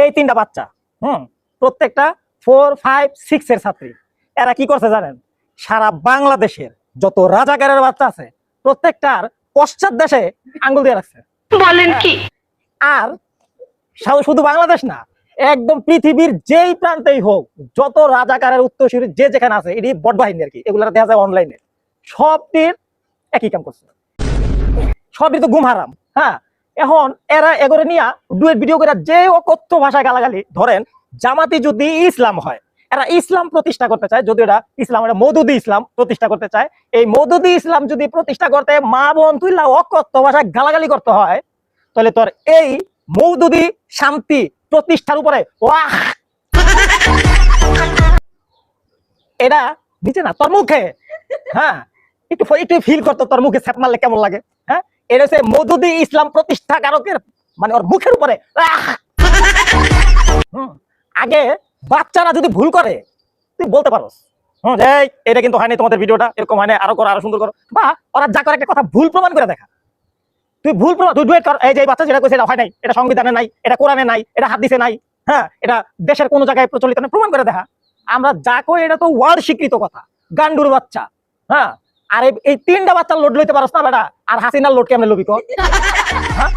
এই তিনটা বাচ্চা প্রত্যেকটা 4, 5, 6 এর ছাত্রী। এরা কি করছে জানেন? সারা বাংলাদেশের যত রাজাকারের বাচ্চা আছে প্রত্যেকটার পশ্চাৎ দেশে আঙ্গুল দিয়ে রাখছে। বলেন কি? আর শুধু বাংলাদেশ না, একদম পৃথিবীর যেই প্রান্তেই হোক যত রাজাকারের উত্তরসূরি যে যেখানে আছে, এটি বট বাহিনী আর কি, এগুলো দেখা যায় অনলাইনে, সবটির একই কাম করছে, সবই তো গুম হারাম। হ্যাঁ, এখন এরা এগোরে নিয়ে ডুয়েট ভিডিও করে যে অকথ্য ভাষায় গালাগালি, ধরেন জামাতি যদি ইসলাম হয়, এরা ইসলাম প্রতিষ্ঠা করতে চায়, যদি এটা ইসলাম, এটা মওদুদি ইসলাম প্রতিষ্ঠা করতে চায়। এই মওদুদি ইসলাম যদি প্রতিষ্ঠা করতে মা বোন তুইলা অকথ্য ভাষায় গালাগালি করতে হয়, তাহলে তোর এই মওদুদি শান্তি প্রতিষ্ঠার উপরে ওয়াহ এটা নিচে না তোর মুখে, হ্যাঁ একটু একটু ফিল করতো তোর মুখে স্যাপ মারলে কেমন লাগে। হ্যাঁ, এটা হচ্ছে মওদুদি ইসলাম প্রতিষ্ঠাকারকের মানে ওর মুখের উপরে আগে বাচ্চারা যদি ভুল করে তুই বলতে পারোস এটা কিন্তু হয়নি, তোমাদের ভিডিওটা এরকম হয়নি, আরো করো, আরো সুন্দর করো, বা ওরা যা করে একটা কথা ভুল প্রমাণ করে দেখা। তুই ভুল প্রমাণ, তুই ডুয়েট কর, এই যে বাচ্চা যেটা কইছে এটা হয় নাই, এটা সংবিধানে নাই, এটা কোরআনে নাই, এটা হাদিসে নাই, হ্যাঁ এটা দেশের কোন জায়গায় প্রচলিত না, প্রমাণ করে দেখা। আমরা যা কই এটা তো ওয়ার্ল্ড স্বীকৃত কথা, গান্ডুর বাচ্চা। হ্যাঁ, আর এই তিনটা বাচ্চার লোড লইতে পারছ না বেটা, আর হাসিনার লোড কেমনে লবি কর? হ্যাঁ